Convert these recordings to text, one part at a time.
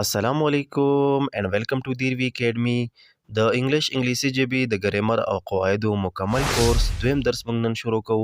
السلام علیکم and welcome to دیروی اکیډمي د انګلیسي ژبې د ګرامر او قواعدو مکمل کورس دویم درس موږ نن شروع کوو.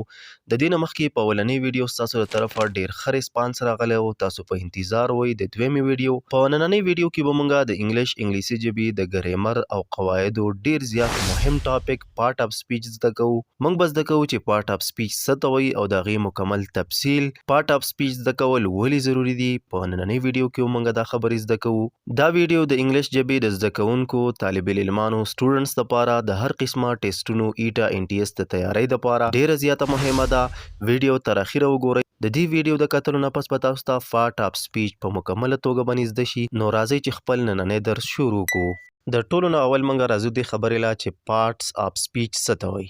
د دې نه مخکې په اولنۍ ویډیو ستاسو له طرفه ډېر ښه ریسپانس راغلی و. تاسو په انتظار وئ د دویمې ویډیو. په نننۍ ویډیو کې به موږ د انګلیسي ژبې د ګرامر او قواعدو ډېر زیات مهم ټاپک پارټ اف سپیچ زده کوو. موږ به زده کوو چې پارټ اف سپیچ څه ته وایي او د هغې مکمل تفصیل. پارټ اف سپیچ زده کول ولې ضروري دي په نننۍ ویډیو کې موږ دا خبرې زده کوو. دا ویډیو د انګلیش ژبې د زده کوونکو طالب العلمانو سټوډنټس لپاره د هر قسمه ټیسټونو ایټا ان ټي اس د تیاری لپاره ډیره زیاته مهمه ده. ویډیو تر اخره وګورئ. د دې ویډیو د کتلو نه پس به تاسو ته پارټ اف سپیچ په مکمله توګه باندې زده شي. نو راځئ چې خپل نننی درس شروع کړو. د ټولو نه اول موږ راځو دې خبرې له چې پارټس اف سپیچ څه ته وایي.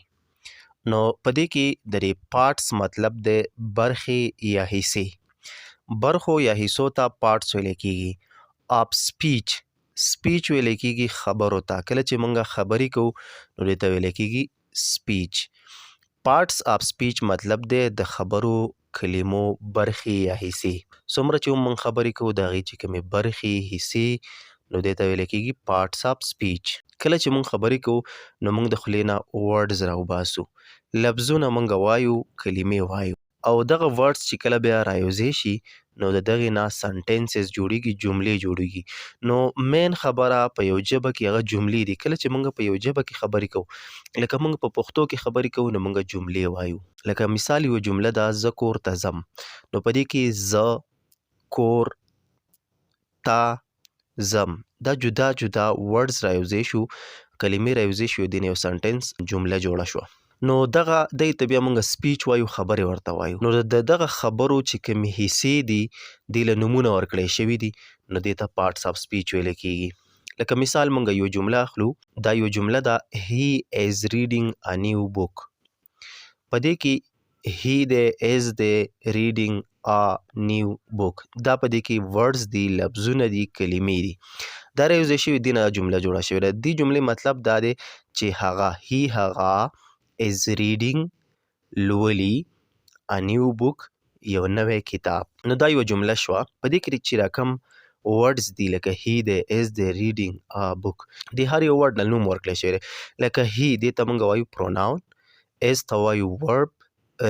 نو په دې کې د دې پارټس مطلب د برخې یا حصې. برخو یا حصو ته پارټس ویل کیږي. اپ سپیچ ویل کیږي خبرو ته. کله چې مونږ خبرې کوو نو دې ته ویل کیږي سپیچ. پارټس اپ سپیچ مطلب دی د خبرو کلمو برخې یا حصې. څومره چې مونږ خبرې کوو د هغې چې کومې برخې حصې نو دې ته ویل کیږي پارټس اپ سپیچ. کله چې مونږ خبرې کوو نو مونږ د خولې نه ورډز راوباسو، لفظونه مونږ وایو، کلمې وایو او دغه ورډز چې کله بیا رایوځای شي نو د دغې نه سنټنسز جوړیږي، جملې جوړیږي. نو مین خبره په یو ژبه کې هغه جملې دي. کله چې موږ په یو ژبه کې خبرې کوو، لکه موږ په پښتو کې خبرې کوو نو موږ جملې وایو. لکه مثال یو جمله ده زه کور ته ځم. نو په دې کې زه، کور، ته، ځم دا جدا جدا ورډز رایوځای شو، کلمې رایوځای شو، د یو سنټنس جمله جوړه شوه. نو دغه دې ته بیا موږ سپیچ وایو، خبرې ورته وایو. نو د دغه خبرو چې کومې حصې دي دې له نومونه ورکړی شوي دي نو دې ته پارټس اف سپیچ ویل کیږي. لکه مثال موږ یو جمله اخلو، دا یو جمله ده he is reading a new book. په دې کې he دی، is دی، reading a new book. دا په دې کې ورډز دي، لفظونه دي، کلمې دي. دا راوځای شوي دي نه جمله جوړه شوې ده. دې جملې مطلب دا دی چې هغه is reading لولي a new book یو نوی کتاب. نو دا یو جمله شوه. په دې کې چې راکم ورډز دي لکه he دی، is دی، reading a book، د هر یو ورډ نه نوم ورکړی شوی دی. لکه he دې ته موږ وایو پروناون، is ته وایو ورب،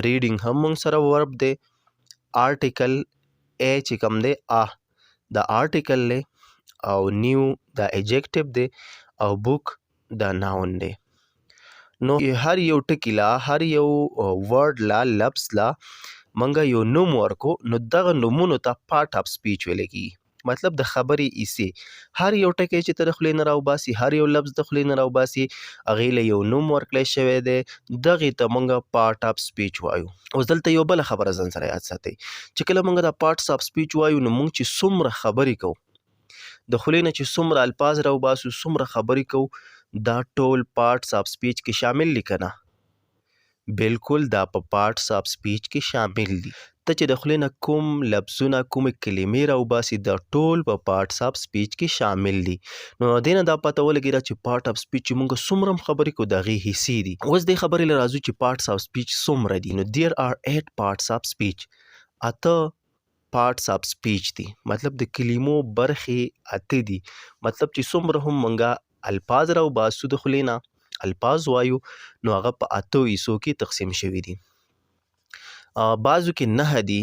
reading هم موږ سره ورب دی، آرټیکل ا چې کوم دی دا آرټیکل دی او نیو دا ایجیکټیو دی او بوک دا ناون دی. نو هر یو ټکي لا، هر یو ورډ لا، لفظ لا منګه یو نوم ورکو نو دغه نومونو ته پارټ اف سپیچ ویل کیږي. مطلب د خبرې حصې. هر یو ټکی چې ته د خولې نه راوباسي، هر یو لفظ د خولې نه راوباسي، هغې له یو نوم ورکړی شوی دی، دغې ته موږ پارټ اف سپیچ وایو. اوس دلته یو بله خبره ځان سره یاد ساتئ چې کله موږ دا پارټس اف سپیچ وایو نو موږ چې څومره خبرې کوو، د خولې نه چې څومره الفاظ راوباسو، څومره خبرې کوو، دا ټول پارټس اف سپیچ کې شامل دي که نه؟ بالکل دا په پارټس اف سپیچ کې شامل دي. ته چې د خولې نه کوم لفظونه، کومې کلمې راوباسي دا ټول په پارټس اف سپیچ کې شامل دي. نو دې نه دا پته ولګېده چې پارټ اف سپیچ چې موږ څومره هم خبرې کوو د هغې حصې دي. اوس دې خبرې له راځو چې پارټس اف سپیچ څومره دي. نو there are 8 parts of speech. اته پارټس اف سپیچ دي. مطلب د کلمو برخې اته دي. مطلب چې څومره هم موږ الفاظ راوباسو د خولې نه، الفاظ وایو، نو هغه په اتو حصو کې تقسیم شوي دي. بعضو کې 9 دي،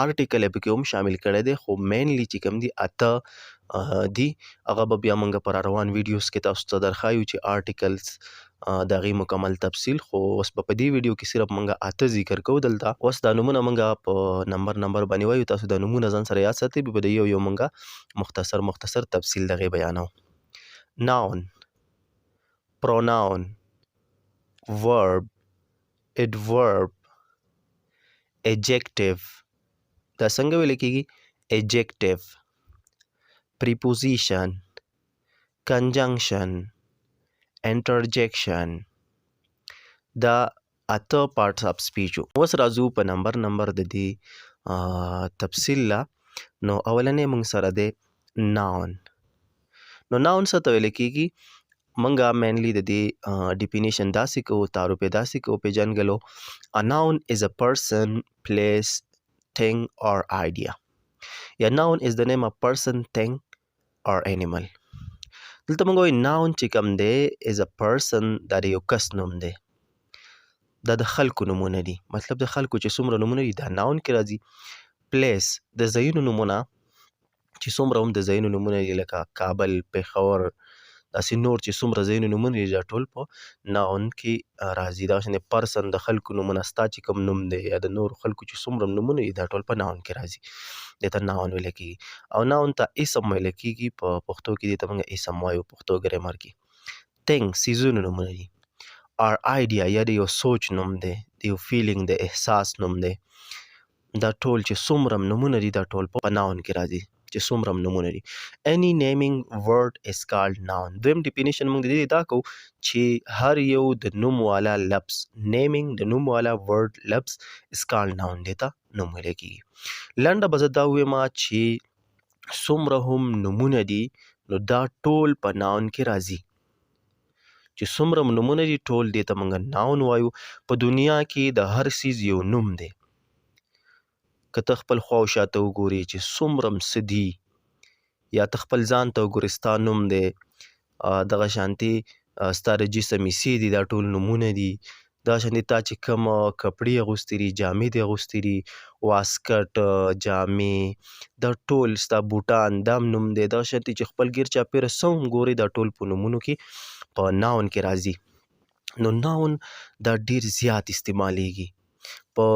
آرټیکل یې پکې هم شامل کړی دی، خو مینلی چې کوم دي اته دي. هغه به بیا موږ په روان ویډیوز کې تاسو ته درښایو چې آرټیکلز د هغې مکمل تفصیل. خو اوس په دې ویډیو کې صرف موږ اته ذکر کوو دلته. اوس دا نومونه موږ په نمبر باندې وایو. تاسو دا نومونه ځان سره یاد ساتئ، بیا به د یو موږ مختصر تفصیل د هغې بیانوو. Noun, pronoun, verb, adverb, adjective. دا څنګه ویل کیږي؟ adjective. preposition, conjunction, interjection. دا اته پارټس اف سپیچ. اوس راځو په نمبر د دې تفصیل لا. نو اولنې موږ سره دی noun. نو ناون څه ته ویل کیږي؟ منګه مینلی د دې ډیفینیشن داسې کوو، تعارف یې داسې کوو پیژنګلو. A noun is a person, place, thing or idea. A noun is the name of person, thing or animal. دلته موږ وایو noun چې کوم دی is a person دا د یو کس نوم دی. دا د خلکو نومونه دي. مطلب د خلکو چې څومره نومونه دي دا noun کې راځي. place د ځایونو نومونه چې څومره هم د ځایونو نومونه دي لکه کابل، پېښور، داسې نور چې څومره ځایونو نومونه دي دا ټول په noun کې راځي. دغسې person د خلکو نومونه ستا چې کوم نوم دی یا د نورو خلکو چې څومره نومونه دي دا ټول په noun کې راځي. دې ته noun ویل کېږي. او noun ته اسم ویل کېږي. په پښتو کې دې ته موږ اسم وایو پښتو ګرامر کې. thing څیزونو نومونه دي. our idea یا د یو سوچ نوم دی، د یو feeling د احساس نوم دی. دا ټول چې څومره نومونه دي دا ټول په noun کې راځي چې څومره نومونه دي. any naming word is called noun. دویم ډیفینیشن موږ د دې دا کوو چې هر یو د نوم والا لفظ naming د نوم والا word لفظ is called noun دې ته نوم ویل کېږي. لنډه به زه دا ووایم چې څومره هم نومونه دي نو دا ټول په noun کې راځي. چې څومره نومونه دي ټول دې ته موږ noun وایو. په دنیا کې د هر څیز یو نوم دی. که ته خپل خوا او شاته وګورې چې څومره څه دي یا ته خپل ځان ته وګورې ستا نوم دی، دغه شانتې ستا د جسم حصې دي دا ټول نومونه دي. دغه شانتې تا چې کوم کپړې اغوستې دي، جامې دې اغوستې دي، واسکټ، جامې، دا ټول ستا بوټان دا هم نوم دی. دغه شانتې چې خپل ګیر چاپېره څه هم ګورې دا ټول په نومونو کې په noun کې راځي. نو noun دا ډېر زیات استعمالیږي. په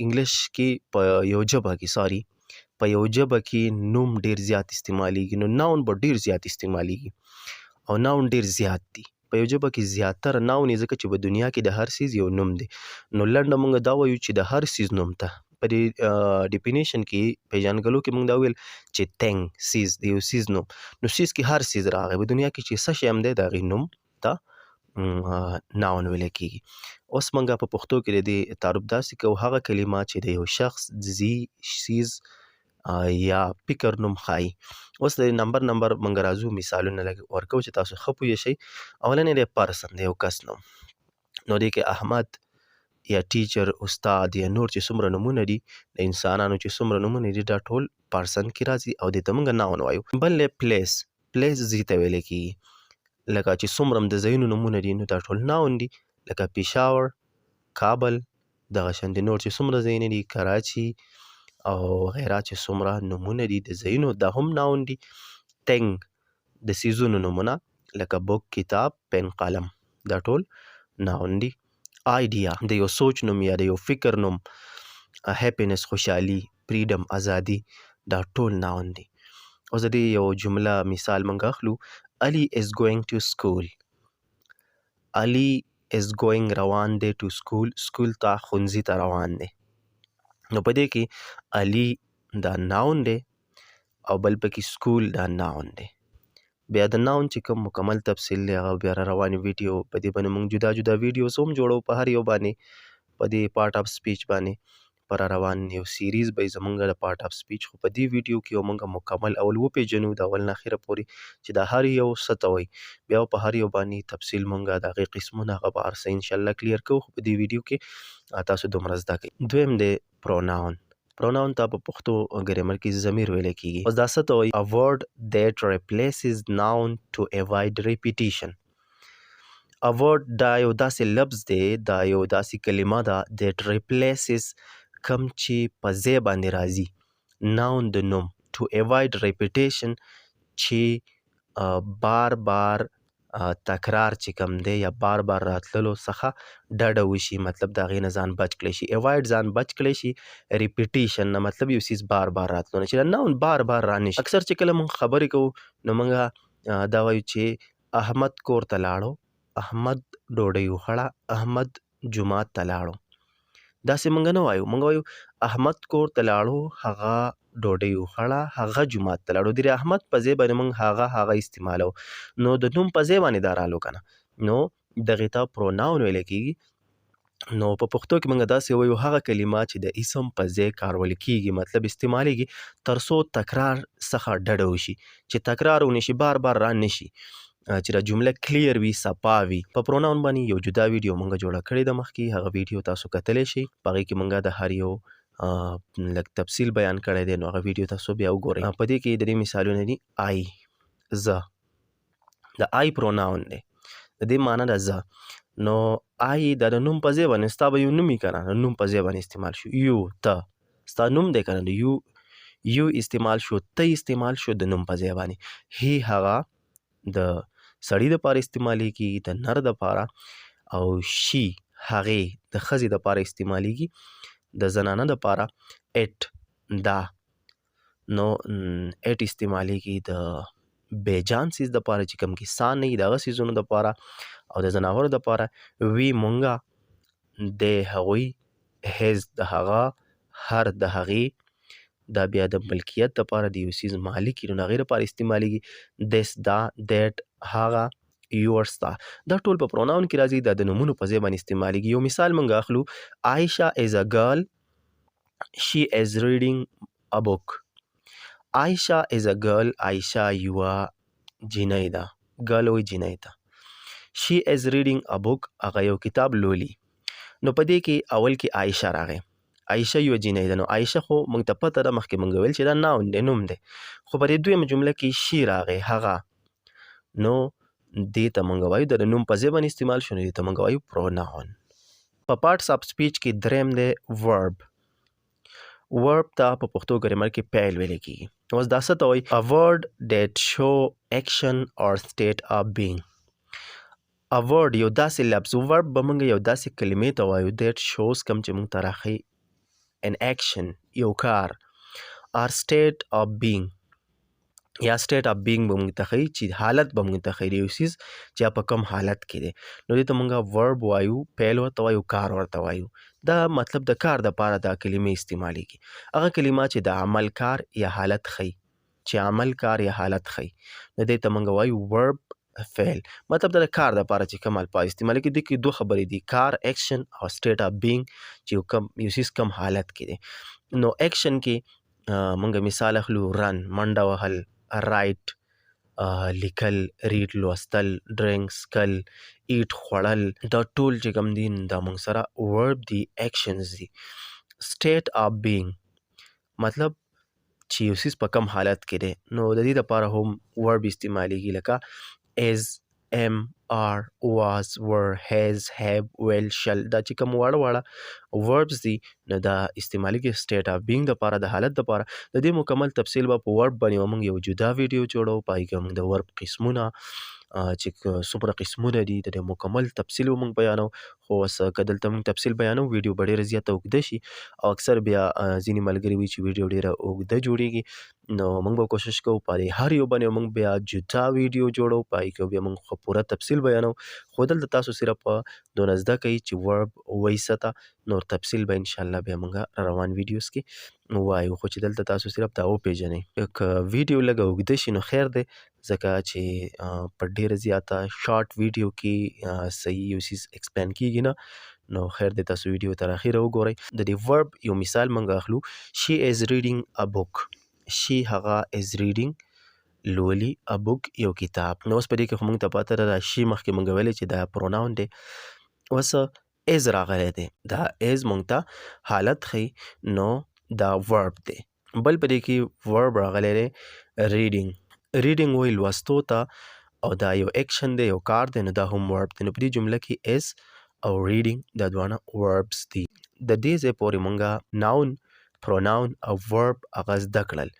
انګلیش کې په یو ژبه کې نوم ډېر زیات استعمالیږي. نو noun به ډېر زیات استعمالیږي او noun ډېر زیات دي. په یو ژبه کې زیاتره noun یې ځکه چې په دنیا کې د هر څیز یو نوم دی. نو لنډه موږ دا وایو چې د هر څیز نوم ته په دې ډیفینیشن کې پیژندګلو کې موږ دا ویل چې thing څیز د یو څیز نوم. نو څیز کې هر څیز راغی. په دنیا کې چې څه شی هم دی د هغې نوم ته noun ویل کېږي. اوس موږ په پښتو کې د دې تعارف داسې کوو هغه کلمه چې د یو شخص، څیز یا فکر نوم ښایي. اوس د نمبر موږ راځو مثالونه لږ ورکوو چې تاسو ښه پوه شئ. اولنی دی person د یو کس نوم. نو دې کې احمد یا ټیچر، استاد یا نور چې څومره نومونه دي د انسانانو چې څومره نومونه دي دا ټول person کې راځي او دې ته موږ noun وایو. بل دی place ځای ته ویل کېږي. لکه چې څومره د ځایونو نومونه دي نو دا ټول noun دي. لکه پېښور، کابل، دغه شانتې نور چې څومره ځایونه دي، کراچي او غیره چې څومره نومونه دي د ځایونو دا هم noun دي. thing د څیزونو نومونه لکه بوک، کتاب، پین، قلم دا ټول noun دي. idea د یو سوچ نوم یا د یو فکر نوم. happiness خوشحالي، freedom ازادي دا ټول noun دي. اوس د دې یو جمله مثال موږ اخلو. Ali is going to school. Ali is going روان دی to school. school ته ښوونځي ته روان دی. نو په دې کې علي دا noun دی او بل پکې school دا noun دی. بیا د noun چې کوم مکمل تفصیل دی هغه بیا را روانې ویډیو په دې باندې موږ جدا جدا ویډیوز هم جوړو په هر یو باندې په دې پارټ آف سپیچ باندې پر روان یو سیریز به زمونږ د پارټ آف سپیچ. خو په دې ویډیو کې موږ مکمل اول وپېژنو د اول نه اخره پورې چې دا هر یو څه ته وایي. بیا په هر یو باندې تفصیل موږ د هغې قسمونه هغه به هر څه انشاءالله کلیر کوو. خو په دې ویډیو کې تاسو دومره زده کوئ. دویم دی pronoun. pronoun ته په پښتو ګرامر کې ضمیر ویل کېږي. اوس دا څه ته وایي؟ a word that replaces noun to avoid repetition. a word دا یو داسې لفظ دی، دا یو داسې کلمه ده that replaces کم چې په ځای باندې راځي noun د نوم to avoid repetition چې بار بار تکرار چې کم دی یا بار بار راتللو څخه ډډه وشي. مطلب د هغې نه ځان بچ کړی شي. avoid ځان بچ کړی شي. repetition نه مطلب یو څیز بار بار راتلو نه چې دا noun بار بار رانشي. اکثر چې کله موږ خبرې کوو نو موږ دا وایو چې احمد کور ته لاړو، احمد ډوډۍ وخوړه، احمد جومات ته لاړو. داسې موږ نه وایو. موږ وایو احمد کور ته لاړو، هغه ډوډۍ وخوړه، هغه جومات ته لاړو. د احمد په ځای باندې موږ هغه استعمالو. نو د نوم په ځای باندې دا رالو که نه، نو دغې ته pronoun ویل کېږي. نو په پښتو کې موږ داسې وایو هغه کلمه چې د اسم په ځای کارول کېږي، مطلب استعمالیږي تر څو تکرار څخه ډډه وشي، چې تکرار ونه شي، بار بار را نشي، چې دا جمله کلیر وي، صفا وي. په پروناون باندې یو جدا ویډیو مونږ جوړه کړې ده مخکې، هغه ویډیو تاسو کتلی شئ. په هغې کې مونږ د هر یو لږ تفصیل بیان کړی دی، نو هغه ویډیو تاسو بیا وګورئ. په دې کې د دې مثالونه دي آی، زه. د آی پروناون دی، د دې معنی ده زه. نو آی دا د نوم په ځای باندې، ستا به یو نوم وي که نه، نوم په ځای باندې استعمال شو. یو، ته، ستا نوم دی که نه، یو استعمال شو، ته استعمال شو د نوم په ځای باندې. هی هغه د سړي دپاره استعمالیږي، د نر دپاره، او شي هغې د ښځې دپاره استعمالیږي، د زنانه دپاره اټ دا. نو اټ استعمالیږي د بیجان څیز دپاره چې کوم کې سا نه وي، د هغه څیزونو دپاره، او د زناورو دپاره وی مونږه، د هغوی، هز د هغه، هر د هغې، دا بیا د ملکیت دپاره د یو څیز مالک وي نو د هغې دپاره استعمالیږي. دس دا، دیټ هغه، یور ستا. دا ټول په پروناون کې راځي، دا د نومونو په ځای باندې استعمالیږي. یو مثال موږ اخلو، عایشه is a girl, she is reading a book. عایشه is a girl، عایشه یوه جینۍ ده، ګرل وایي جینۍ ته. she is reading a book، هغه یو کتاب لولي. نو په دې کې اول کې عایشه راغی، عایشه یوه جینۍ ده. نو عایشه خو موږ ته پته ده، مخکې موږ ویل چې دا ناون دی، نوم دی. خو په دې دویمه جمله کې شي راغی، هغه. نو دې ته موږ وایو د نوم په ځای باندې استعمال شو، نو دې ته موږ وایو پروناون. په پارټس آف سپیچ کې دریم دی ورب. ورب ته په پښتو ګرامر کې پیل ویل کېږي. اوس دا څه ته وایي؟ a word that show action or state of being. a word یو داسې لفظ، ورب به موږ یو داسې کلمې ته وایو that shows کوم چې موږ ته راښیي an action یو کار، or state of being یا state of being به موږ ته ښیي چې حالت به موږ ته ښیي یو څیز چې په کوم حالت کې دی. نو دې ته موږ ورب وایو، پیل ورته وایو، کار ورته وایو. دا مطلب د کار دپاره دا کلمې استعمالیږي. هغه کلمه چې د عمل، کار یا حالت ښیي، چې عمل، کار یا حالت ښیي، نو دې ته موږ وایو ورب فعل. مطلب د کار دپاره چې کوم الفاظ استعمالیږي، دې کې دوه خبرې دي، کار اکشن او state of being چې یو څیز کم حالت کې دی. نو اکشن کې موږ مثال اخلو، رن منډه وهل، رایټ لیکل، ریډ لوستل، ډرینک څکل، ایټ خوړل، دا ټول چې کوم دي دا موږ سره ورب دي، اکشنز دي. state of being مطلب چې یو څیز په کم حالت کې دی، نو د دې دپاره هم ورب استعمالیږي، لکه is، am، are، was، were، has، have، will، shall. دا چې کوم واړه واړه وربز دي، نو دا استعمالیږي state of being دپاره، د حالت دپاره. د دې مکمل تفصیل به په ورب باندې موږ یو جدا ویډیو جوړو، په هغې کې موږ د ورب قسمونه چې څومره قسمونه دي د دې مکمل تفصیل به موږ بیانو. خو اوس که دلته موږ تفصیل بیانو، ویډیو به ډېره زیاته اوږده شي، او اکثر بیا ځینې ملګري وایي چې ویډیو ډېره اوږده جوړیږي. نو موږ به کوشش کوو په هر یو باندې موږ بیا جدا ویډیو جوړو، په هغې کې بیا موږ پوره تفصیل بیانو. خو دلته تاسو صرف دونه زده کوئ چې ورب وایي څه ته، نور تفصیل به انشاءالله بیا موږ روان ویډیوز کې وایو. خو چې دلته تاسو صرف دا وپېژنئ. که ویډیو لږه اوږده شي نو خیر دی، ځکه چې په ډېره زیاته شارټ ویډیو کې صحیح یو څیز ایکسپلین کېږي نه، نو خیر دی تاسو ویډیو تر اخره وګورئ. د دې ورب یو مثال موږ اخلو، she is reading a book. she هغه is reading لولي a book یو کتاب. نو اوس په دې کې خو موږ ته پته ده دا she مخکې موږ ویلې چې دا پروناون دی. اوس is راغلی دی، دا is موږ ته حالت ښیي، نو دا ورب دی. بل په دې کې ورب راغلی دی reading. reading وایي لوستو ته، او دا یو اکشن دی، یو کار دی، نو دا هم ورب دی. نو په دې جمله کې is او reading دا دواړه وربس دي. د دې ځای پورې مونږه ناون، پروناون او ورب هغه زده کړل،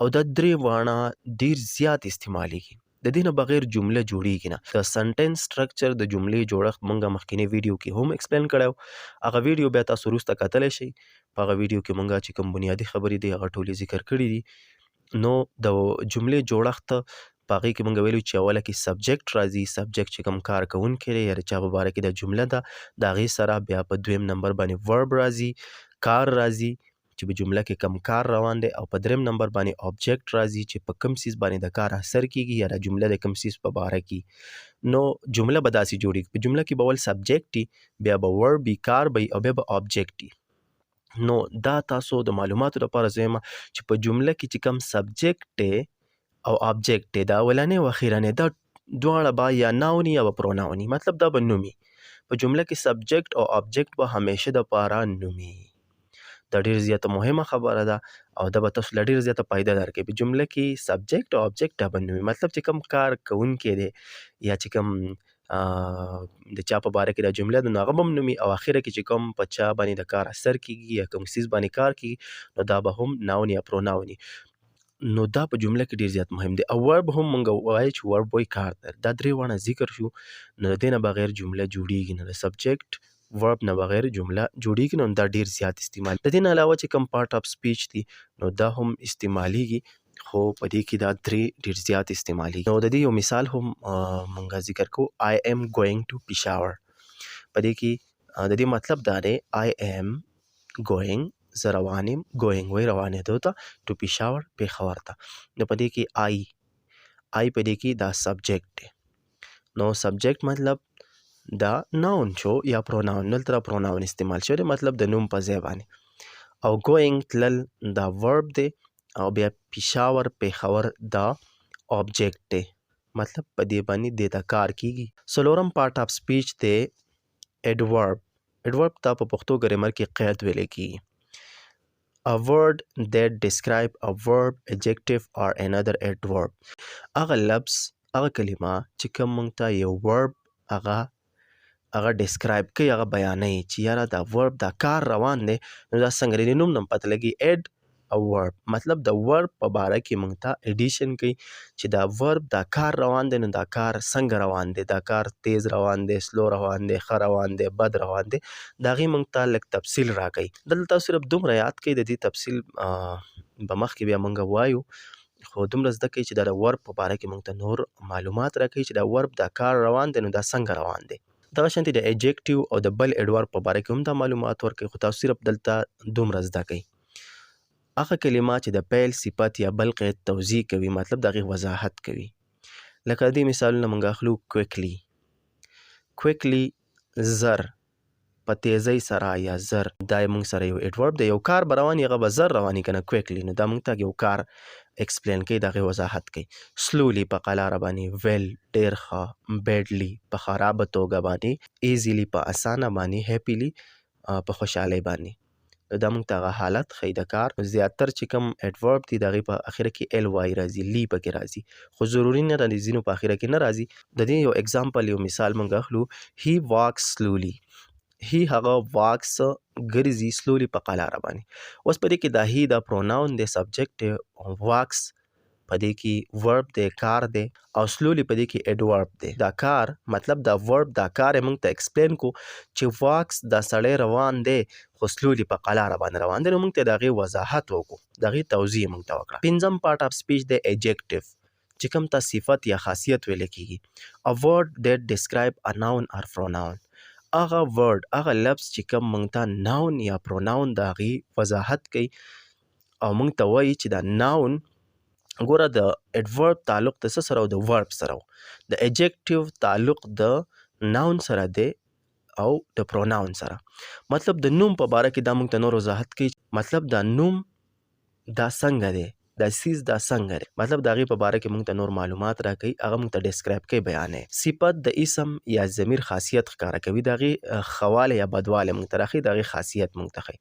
او دا درې واړه ډېر زیات استعمالیږي. د دې نه بغیر جمله جوړیږي نه. د سنټنس سټرکچر د جملې جوړښت مونږه مخکینی ویډیو کې هم ایکسپلین کړی و، هغه ویډیو بیا تاسو وروسته کتلی شئ. په هغه ویډیو کې مونږه چې کوم بنیادي خبرې دي هغه ټولې ذکر کړي دي. نو د جملې جوړښت په هغې کې مونږ ویلو چې اوله کې سبجیکټ راځي. سبجیکټ چې کوم کار کوونکی دی یا د چا په باره کې دا جمله ده، د هغې سره بیا په دویم نمبر باندې ورب راځي، کار راځي چې په جمله کې کم کار روان دی، او په دریم نمبر باندې آبجیکټ راځي چې په کوم څیز باندې د کار اثر کېږي یا د جمله د کوم څیز په باره کې. نو جمله به داسې جوړېږي، په جمله کې به اول سبجیکټ وي، بیا به ورب وي، کار به وي، او بیا به آبجیکټ وي. نو دا تاسو د معلوماتو لپاره زویمه چې په جمله کې چې کوم سبجیکټ دی او آبجیکټ دی، دا اولنی او اخیرنی دا دواړه به یا ناون یا به پروناون وي، مطلب دا به نوم وي. په جمله کې سبجیکټ او آبجیکټ به همیشه دپاره نوم وي. دا ډېر زیاته مهمه خبره ده او دا به تاسو له ډېر زیاته فایده درکوي. په جمله کې سبجیکټ او آبجیکټ دا به نومي، مطلب چې کوم کار کوونکی دی یا چې کوم د چا په باره کې دا جمله ده نو هغه به هم نومي او اخره کې چې کوم په چا باندې د کار اثر کیږي یا کوم څیز باندې کار کیږي نو دا به هم ناون یا پروناون وي. نو دا په جمله کې ډیر زیات مهم دی. او ورب هم مونږ وایو چې ورب وایي کار ته. دا درې واړه ذکر شو نو د دې نه بغیر جمله جوړیږي نه. د سبجیکټ ورب نه بغیر جمله جوړیږي نو دا ډیر زیات استعمال. د دې نه علاوه چې کوم پارت اف سپیچ دی نو دا هم استعمالیږي خو په دې کې دا درې ډیر زیات استعمالیږي. نو د دې یو مثال هم مونږ ذکر کوو. I am going to Peshawar. په دې کې د دې مطلب دا دی I am going زه روان یم going وایي روانېدو ته to Peshawar پېښور ته. نو په دې کې I په دې کې دا سبجیکټ دی. نو سبجیکټ مطلب دا ناون شو یا پروناون. دلته دا پروناون استعمال شوی دی مطلب د نوم په ځای باندې. او going تلل دا ورب دی او بیا Peshawar پېښور دا آبجیکټ دی مطلب په دې باندې دې ته کار کیږي. څلورم پارت اف سپیچ دی ایډورب. ایډورب ته په پښتو ګرامر کې قید ویل کیږي. A word that describe a verb, adjective or another adverb. هغه لفظ هغه کلمه چې کوم مونږ ته یو ورب هغه ډسکرایب کوي هغه بیانوي چې یاره دا ورب دا کار روان دی نو دا څنګه دی. نوم نه پته لګي اډ او ورب مطلب د ورب په باره کې مونږ ته ایډیشن کوي چې دا ورب دا کار روان دی نو دا کار څنګه روان دی. دا کار تیز روان دی، سلو روان دی، ښه روان دی، بد روان دی. د هغې مونږ ته لږ تفصیل راکوي. دلته صرف دومره یاد کوي د دې تفصیل به مخکې بیا مونږ وایو خو دومره زده کوي چې دا د ورب په باره کې مونږ ته نور معلومات راکوي چې دا ورب دا کار روان دی نو دا څنګه روان دی. دغه شانتې د ایجیکټیو او د بل ایډورب په باره کې هم دا معلومات ورکوي خو تاسو صرف دلته دومره زده کوي. هغه کلمه چې د پیل صفت یا بل قید توضیح کوي مطلب د هغې وضاحت کوي. لکه دې مثالونه مونږ اخلو کویکلی. کویکلی زر په تیزۍ سره یا زر دا مونږ سره یو ایډورب دی. یو کار به روان هغه به زر رواني که نه کویکلی نو دا مونږ ته یو کار ایکسپلین کوي د هغې وضاحت کوي. سلولی په قلاره باندې، ویل ډېر ښه، بیډلی په خرابه توګه باندې، ایزیلی په اسانه باندې، هیپیلی په خوشحالۍ باندې. دا مونږ ته هغه حالت ښیي د کار. زیاتر چې کوم ایډورب دي د هغې په اخره کې ایل وای راځي، لی پکې راځي خو ضروري نه ده د ځینو په اخره کې نه راځي. د دې یو اګزامپل یو مثال مونږ اخلو. هی واکس سلولی. هی هغه واکس ګرځي سلولی په قلاره باندې. اوس په دې کې دا هی دا پروناون دی، سبجیکټ دی، واکس په دې کې ورب دی کار دی او سلولی په دې کې ایډورب دی. دا کار مطلب دا ورب دا کار یې مونږ ته ایکسپلین کو چې واکس دا سړی روان دی خو سلولی په قلاره باندې روان دی نو مونږ ته د هغې وضاحت وکړو، د هغې توضیح مونږ ته وکړه. پنځم پارت اف سپیچ دی ایجیکټیو چې کوم ته صفت یا خاصیت ویل کیږي. A word that describe a noun or pronoun. هغه ورډ هغه لفظ چې کوم مونږ ته ناون یا پروناون د هغې وضاحت کوي او مونږ ته وایي چې دا ناون ګوره د ایډورب تعلق د څه سره او د ورب سره و. د ایجیکټیو تعلق د ناون سره دی او د پروناون سره. مطلب د نوم په باره کې دا مونږ ته نور وضاحت کوي مطلب دا نوم دا څنګه دی، دا سیز دا څنګه دی مطلب د هغې په باره کې مونږ ته نور معلومات راکوي، هغه مونږ ته ډسکرایب کوي، بیانوي. صفت د اسم یا ضمیر خاصیت ښکاره کوي، د هغې ښهوالی یا بدوالی مونږ ته راښیي، د هغې خاصیت مونږ ته ښیي.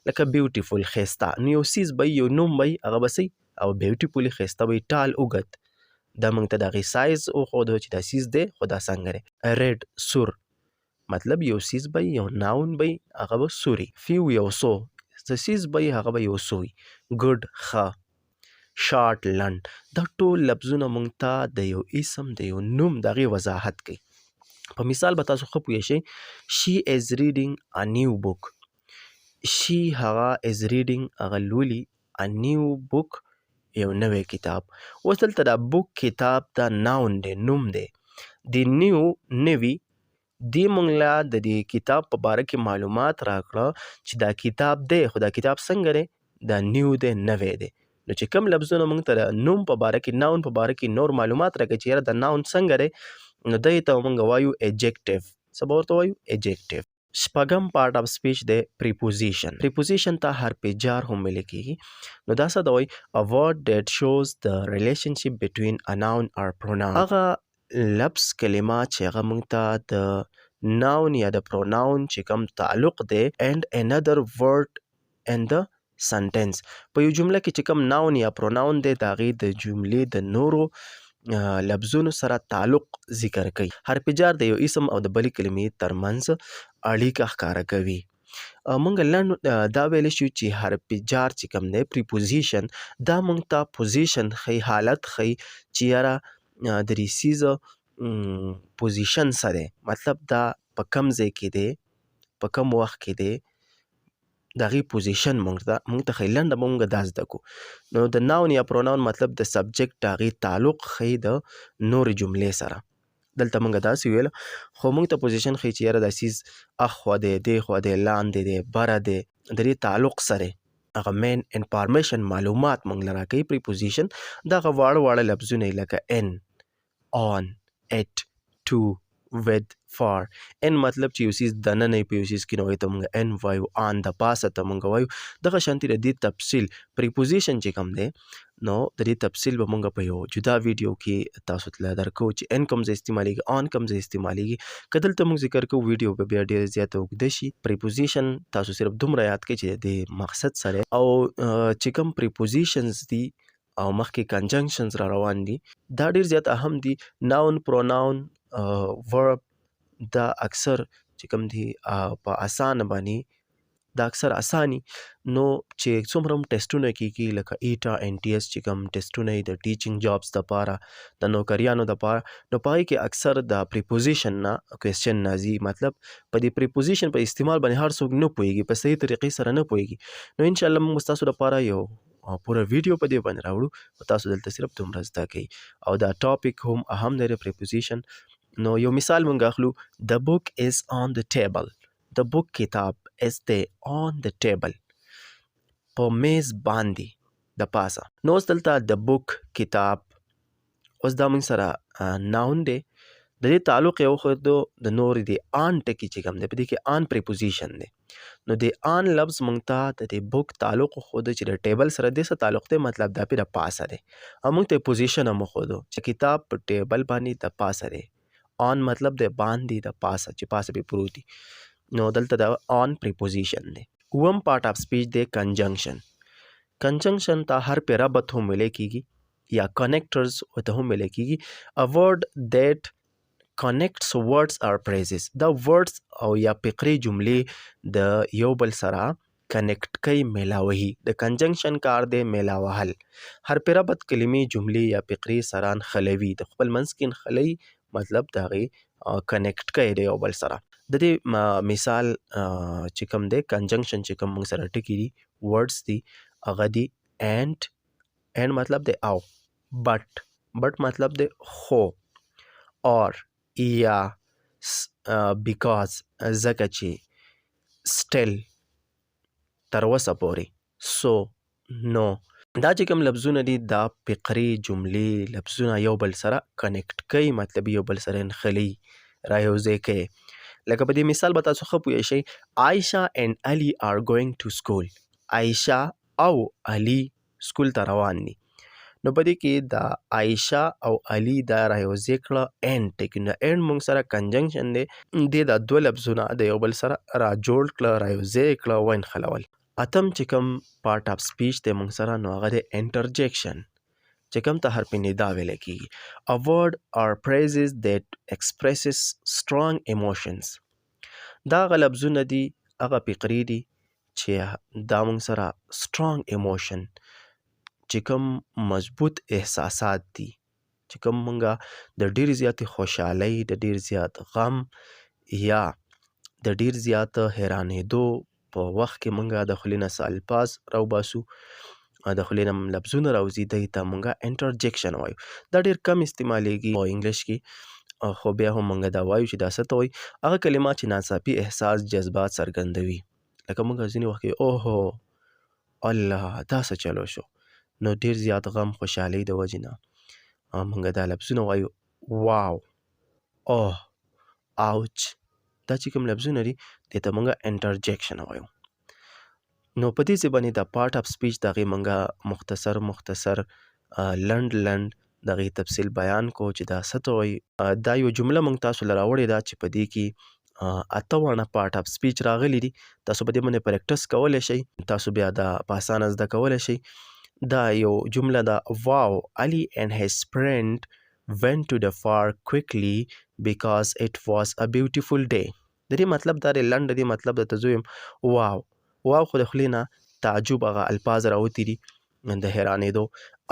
لکه بیوټیفول ښایسته نو یو سیز به یو نوم به هغه به څه او بیوټیفولي ښایسته به ټال اوږد دا مونږ ته د هغې سایز وښودو چې دا سیز دی خو دا څنګه دی. ریډ سور مطلب یو سیز به یو ناون به هغه به سوري. فیو یو څو څه سیز به هغه به یو څو وي. ګډ ښه، شارټ لنډ دا ټول لفظونه مونږ ته د یو اسم د یو نوم د هغې وضاحت کوي. په مثال به تاسو ښه پوه شئ. شي از ریډینګ ا نیو بک. شي هغه از ریډینګ هغه لولي ا نیو بک یو نوی کتاب. اوس دلته دا بک کتاب دا ناون دی نوم دی. د نیو نوي دې مونږ له د دې کتاب په باره کې معلومات راکړه چې دا کتاب دی خو دا کتاب څنګه دی دا نیو دی نوی دی. نو چې کوم لفظونه مونږ ته د نوم په باره کې ناون په باره کې نور معلومات راکوي چې یاره د ناون څنګه دی نو دې ته مونږ وایو ایجیکټیو. څه به ورته وایو ایجیکټیو. شپږم پارت اف سپیچ دی پریپوزیشن. پریپوزیشن ته حرف جار هم ویل کیږي. نو دا څه ته وایي a word that shows the relationship between a noun or pronoun. هغه لفظ کلمه چې هغه مونږ ته د ناون یا د پروناون چې کوم تعلق دی and another word and the sentence. په یو جمله کې چې کوم ناون یا پروناون دی د هغې د جملې د نورو لفظونو سره تعلق ذکر کوي. حرف جر د یو اسم او د بلې کلمې ترمنځ اړیکه ښکاره کوي. مونږ لنډ دا ویلی شو چې حرف جر چې کوم دی پریپوزیشن دا مونږ ته پوزیشن ښیي، حالت ښیي چې یاره د دې څیز پوزیشن څه دی، مطلب دا په کم ځای کې دی، په کم وخت کې دی، د هغې پوزیشن مونږ ته ښیي. لنډه به مونږ دا زده کړو. نو د ناون یا پروناون مطلب د سبجیکټ د هغې تعلق ښیي د نورې جملې سره. دلته مونږ داسې ویل خو مونږ ته پوزیشن ښیي چې یاره دا څیز اخوا دی، دېخوا دی، لاندې دی، بره دی، د دې تعلق څه دی. هغه مین انفارمیشن معلومات مونږ له راکوي. پریپوزیشن دا هغه واړه لفظونه لکه ان، آن، اټ، ټو، ود، فار. ان مطلب چې یو څیز دننه په یو څیز کې نو ته مونږ ان وایو، آن د پاسه ته مونږ وایو. دغه شانتې د دې تفصیل پریپوزیشن چې کوم دی نو د دې تفصیل به مونږ په یو جدا ویډیو کې تاسو ته درکو چې ان کوم ځای استعمالیږي، آن کوم ځای استعمالیږي. که دلته مونږ ذکر کوو ویډیو به بیا ډېره زیاته اوږده شي. پریپوزیشن تاسو صرف دومره یاد کړئ چې د مقصد سره او چې کوم پریپوزیشنز دي او مخکې کنجنکشنز را روان دي دا ډېر زیات اهم دي. ناون، پروناون، ورب دا اکثر چې کوم دي په اسانه باندې دا اکثر اساني. نو چې څومره هم ټیسټونه کېږي لکه ایټا ان ټي اس چې کوم ټیسټونه یې د ټیچینګ جابس دپاره د نوکریانو دپاره نو په هغې کې اکثر د پریپوزیشن نه کوېسچن راځي. مطلب په دې پریپوزیشن په استعمال باندې هر څوک نه پوهېږي، په صحیح طریقې سره نه پوهېږي. نو انشاءالله موږ ستاسو دپاره یو پوره ویډیو په دې باندې راوړو او تاسو دلته صرف دومره زده کوئ او دا ټاپک هم اهم دی د پریپوزیشن. نو یو مثال مونږ اخلو. The book is on the table. The book کتاب is دی on the table په میز باندې د پاسه. نو اوس دلته د بوک کتاب اوس دا مونږ سره ناون دی، د دې تعلق یې وښودو د نورې د آن ټکي چې کوم دی په دې کې آن پریپوزیشن دی. نو د آن لفظ مونږ ته د دې بوک تعلق وښوده چې د ټیبل سره دې څه تعلق دی، مطلب دا پې د پاسه دی. او مونږ ته پوزیشن هم وښودو چې کتاب په ټیبل باندې د پاسه دی. آن مطلب د باندې د پاسه چې پاسه پې پروت دی. نو دلته د آن پریپوزیشن دی. اووم پارټ آف سپیچ دی کنجنکشن. کنجنکشن ته حرف ربط هم ویلی کېږي یا کنیکټرز ورته هم ویلی کېږي. A word that connects words or phrases. دا words او یا فقرې جملې د یو بل سره کنیکټ کوي، میلاوهي. د کنجنکشن کار دی میلاوهل. حرف ربط کلمې جملې یا فقرې سره نښلوي، د خپل منځ کې نښلوي، مطلب د هغې کنیکټ کوي د یو بل سره. د دې مثال چې کوم دی کنجنکشن چې کوم موږ سره ټکي دي ورډس دي هغه دي and. and مطلب دی او، but مطلب دی خو، or یا because ځکه چې still تر اوسه پورې so no. دا چې کوم لفظونه دي دا فقرې جملې لفظونه یو بل سره کنیکټ کوي، مطلب یو بل سره نښلي، را یوځای کوي. لکه په دې مثال به تاسو ښه پوه شئ. عایشه and Ali are going to school. عایشه او علي سکول ته روان دي. نو په دې کې د عایشه او علي دا را یوځای کړه and ټکي. نو and موږ سره کنجنکشن دی، دې دا دوه لفظونه د یو بل سره را جوړ کړه، را یوځای کړه، ونښلول. اتم چې کوم پارټ آف سپیچ دی موږ سره نو هغه دی انټرجیکشن چې کوم ته حرف ندا ویلی کېږي. A word or phrases that expresses strong emotions. دا هغه لفظونه دي، هغه فقرې دي چې دا موږ سره strong emotion چې کوم مضبوط احساسات دي، چې کوم موږ د ډېرې زیاتې خوشحالۍ، د ډېر زیات غم یا د ډېر زیات حیرانېدو په وخت کې موږ د خولې نه څه الفاظ راوباسو، د خولې نه لفظونه راوځي، دې ته موږ انټرجیکشن وایو. دا ډېر کم استعمالیږي په انګلیش کې، خو بیا هم موږ دا وایو چې دا څه ته وایي. هغه کلمات چې ناڅاپي احساس جذبات څرګندوي، لکه موږ ځینې وخت کې اوهو الله دا څه چلو شو، نو ډېر زیات غم خوشحالۍ د وجې نه موږ دا لفظونه وایو. واو، اوه، آوچ، دا چې کوم لفظونه دي دې ته موږ انټرجیکشن وایو. نو په دې ځای باندې دا پارټ آف سپیچ د هغې موږ مختصر لنډ د هغې تفصیل بیان کو چې دا څه ته وایي. دا یو جمله موږ تاسو له راوړې ده چې په دې کې اته وانه پارت اف سپیچ راغلی دي. تاسو په دې باندې پریکټس کولی شئ. تاسو بیا دا په اسانه زده کولی شئ. دا یو جمله ده. واو Ali and his friend went to the park quickly because it was a beautiful day. د دې مطلب دا دی، لنډ دې مطلب درته زه ویم. واو خو د خولې نه تعجب هغه الفاظ راوتي دي د حیرانېدو.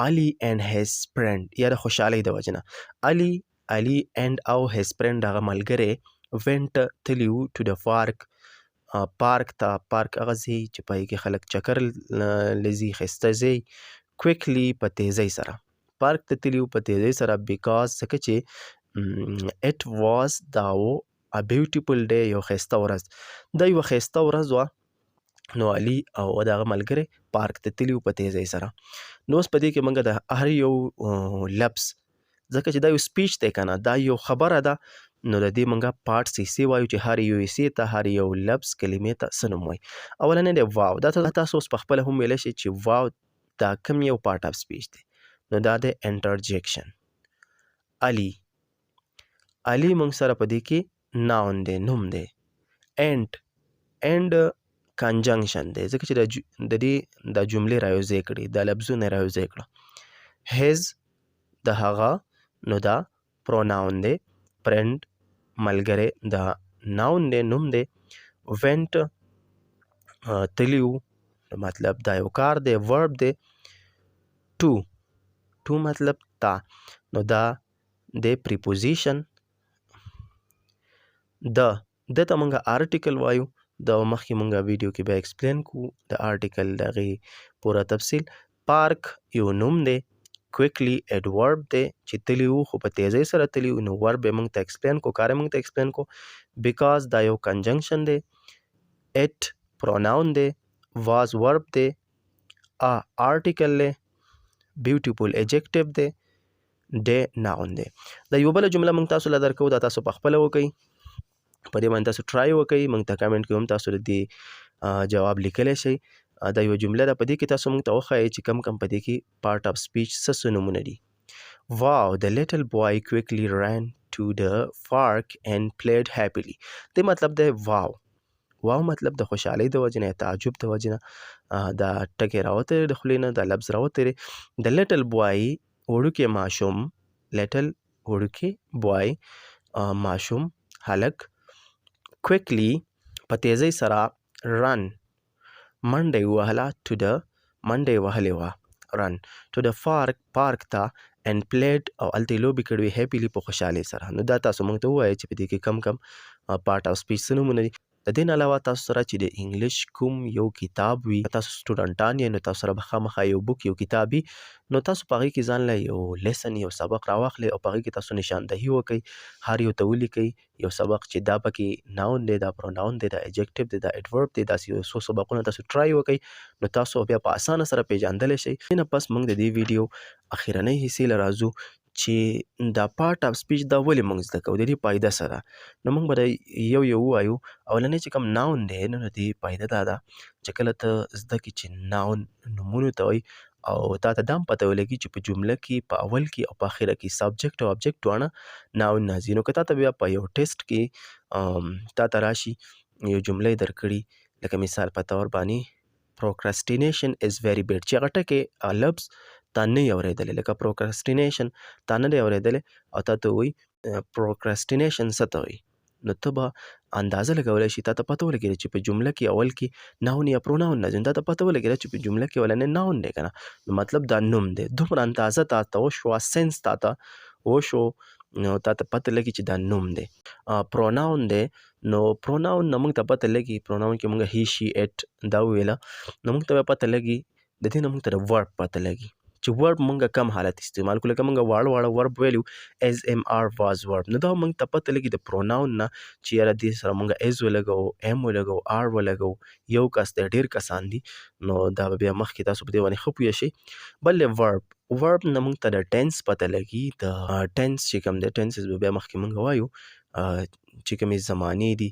Ali and his friend یا د خوشحالۍ د وجې نه. Ali and او his friend هغه ملګری went تلي وو to the park پارک ته. پارک هغه ځای چې په هغې کې خلک چکر لځي، ښایسته ځای. کویکلی په تیزۍ سره. پارک ته تلي وو په تیزۍ سره بیکاز ځکه چې اټ واز دا و a beautiful day یو ښایسته ورځ. دا یوه ښایسته ورځ وه. نو علي او د هغه ملګری پارک ته تلي وو په تیزۍ سره. نو اوس په دې کې موږ د هر یو لفظ، ځکه چې دا یو سپیچ دی که نه، دا یو خبره ده، نو د دې موږ پارټس حصې وایو چې هر یو حصې ته، هر یو لفظ کلمې ته څه نوم وایي. اولنی دی واو. دا تاسو اوس په خپله هم ویلی شئ چې واو دا کوم یو پارټ اف سپیچ دی. نو دا دی انټرجیکشن. علي موږ سره په دې کې ناون دی، نوم دی. اینډ کنجنکشن دی، ځکه چې د دې دا جملې رایوځای کړي، دا لفظونه رایوځای کړه. هیز د هغه، نو دا پروناون دی. فرینډ ملګری دا ناون دی، نوم دی. وینټ تلي وو، مطلب دا یو کار دی، ورب دی. ټو مطلب تا، نو دا دی پریپوزیشن. د ته موږ آرټیکل وایو. دا مخکې موږ ویډیو کې بیا ایکسپلین کوو د آرټیکل د هغې پوره تفصیل. پارک یو نوم دی. کویکلی ایډورب دی چې تلي وو خو په تیزۍ سره تلي وو. نو ورب یې موږ ته ایکسپلین کو، کار یې موږ ته ایکسپلین کو. بیکاز دا یو کنجنکشن دی. ایټ پروناون دی. واز ورب دی. آرټیکل دی. بیوټیفول ایجیکټیو دی. ډے ناون دی. دا یو بله جمله موږ تاسو له درکوو، دا تاسو په خپله وکئ. په دې باندې تاسو ټرای وکئ. موږ ته کمنټ کې هم تاسو د دې جواب لیکلی شئ. دا یوه جمله ده، په دې کې تاسو موږ ته وښایئ چې کم په دې کې پارټ اف سپیچ څه نومونه دي. واو the little boy quickly ran to the park and played happily. دې مطلب دی واو مطلب د خوشحالۍ د وجې نه، تعجب د وجې نه دا ټکی راوتی د خولې نه، دا لفظ راوتی دی. د لیټل بوای وړوکی ماشوم، لیټل وړوکی بوای ماشوم، هلک. کویکلی په تیزۍ سره، رن منډه یې ووهله، ټو د منډه یې وهلې وه، رن ټو د پارک ته، and played او هلته یې لوبې کړې وې، هیپیلی په خوشحالۍ سره. نو دا تاسو موږ ته ووایئ چې په دې کې کم پارټ اف سپیچ څه نومونه دي. د دې نه علاوه تاسو سره چې د انګلیش کوم یو کتاب وي، تاسو سټوډنټان یې، نو تاسو سره به خامخا یو بک، یو کتاب وي. نو تاسو په هغې کې ځان له یو لیسن، یو سبق راواخلئ او په هغې کې تاسو نشاندهي وکئ، هر یو ته ولیکئ یو سبق چې دا پکې ناون دی، دا پروناون دی، دا ایجیکټیو دی، دا ایډورب دی. داسې یو څو سبقونه تاسو ټرای وکئ، نو تاسو بیا په اسانه سره پیژندلی شئ. دې نه پس موږ د دې ویډیو اخرنۍ حصې له راځو چې دا پارټ اف سپیچ دا ولې موږ زده کوو، د دې فایده څه ده. نو موږ به یو ووایو. اولنی چې کوم ناون دی، نو د دې فایده دا ده چې کله ته زده کړې چې ناون نومونو ته وایي، او تا ته دا هم پته ولګي چې په جمله کې په اول کې او په اخره کې سبجیکټ او ابجیکټ دواړه ناون راځي. نو که تا ته بیا په یو ټیسټ کې تا ته راشي یو جمله یې درکړي، لکه مثال په طور باندې پروکرسټینیشن از ویری بیډ، چې هغه ټکی لفظ تا نه یې اورېدلی، لکه پروکرسټینیشن تا نه دی اورېدلی او تا ته وایي پروکرسټینیشن څه ته وایي، نو ته به اندازه لګولی شي، تا ته پته ولګېده چې په جمله کې اول کې ناون یا پروناون راځي. نو تا ته پته ولګېده چې په جمله کې اولنی ناون دی که نه، نو مطلب دا نوم دی. دومره اندازه تا ته وشوه، سینس تا ته وشو، نو تا ته پته لګي چې دا نوم دی. پروناون دی، نو پروناون نه موږ ته پته لګي، پروناون کې موږ هی شي ایټ دا وویله، نو موږ ته بیا پته لګي، د دې نه موږ ته د ورب پته لګي چې ورب موږ کم حالت استعمال کړو. لکه موږ واړه ورب ویلو، ایز ایم آر واز ورب، نو دا موږ ته پته لګي د پروناون نه چې یاره دې سره موږ ایز ولګو، ایم ولګو، آر ولګو، یو کس دی، ډېر کسان دي، نو دا به بیا مخکې تاسو په دې باندې ښه پوه شئ. بل ورب نه موږ ته د ټینس پته لګي. د ټینس چې کوم دی، ټینسز به بیا مخکې موږ وایو چې کومې زمانې دي،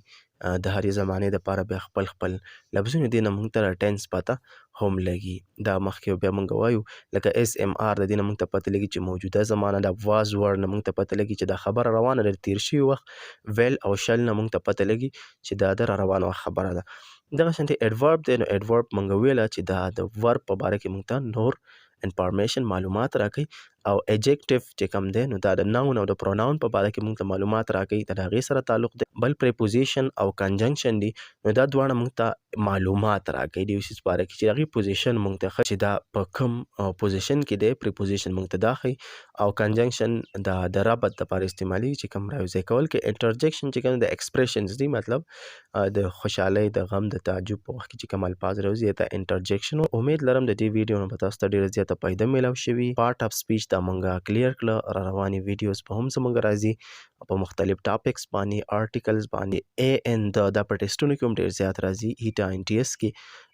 د هرې زمانې دپاره بیا خپل لفظونه دي، نه موږ ته د ټینس پته هم لګي. دا مخکې بیا موږ وایو لکه SMR د دې نه موږ ته پته لګي چې موجوده زمانه ده. واز ورډ نه موږ ته پته لګي چې دا خبره روانه ده تیر شوي وخت. ویل او شل نه موږ ته پته لګي چې دا د را روانه وخت خبره ده. دغه شانتې اډورب دی نو اډورب موږ ویله چې دا د ورب په باره کې موږ ته نور انفارمیشن معلومات راکوي. او ایجکټیو چې کوم دی نو دا د ناون او د پروناون په باره کې موږ ته معلومات راکوي، د هغې سره تعلق دی. بل پریپوزیشن او کنجنکشن دي نو دا دواړه موږ ته معلومات راکوي د یو څیز په باره کې چې هغې پوزیشن موږ ته ښه چې دا په کوم پوزیشن کې دی، پریپوزیشن موږ ته دا ښیي. او کنجنکشن دا د ربط دپاره استعمالیږي چې کوم راوځی کول کې. انټرجکشن چې کوم د ایکسپریشنز دي، مطلب د خوشحالۍ، د غم، د تعجب په وخت کې چې کوم الفاظ راوځي ته انټرجکشن. امید لرم د دې ویډیو نه به تاسو ته ډېره زیاته فایده میلاو شوي. پارټ اف سپیچ دا مونږه کلیر کړه. را روانې ویډیوز په هم زمونږ راځي په مختلف ټاپکس باندې، آرټیکلز باندې. ان دا په ټیسټونو کې هم ډېر زیات راځي هیټا NTS کې.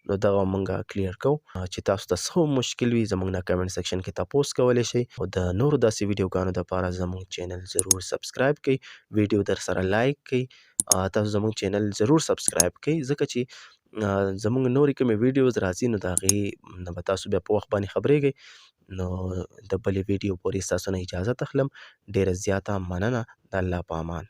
نو دغه مونږه کلیر کوو. چې تاسو ته څه مشکل وي زمونږ نه کمنټ سیکشن کې تپوس کولی شئ. او د نورو داسې ویډیوګانو دپاره زمونږ چینل ضرور سبسکرایب کړئ. ویډیو در سره لایک کړئ. تاسو زمونږ چینل ضرور سبسکرایب کړئ ځکه چې زمونږ نورې کومې ویډیوز راځي نو د هغې نه به تاسو بیا په وخت باندې خبرېږئ. نو د بلې ویډیو پورې ستاسو نه اجازت اخلم. ډېره زیاته مننه. د الله په امان.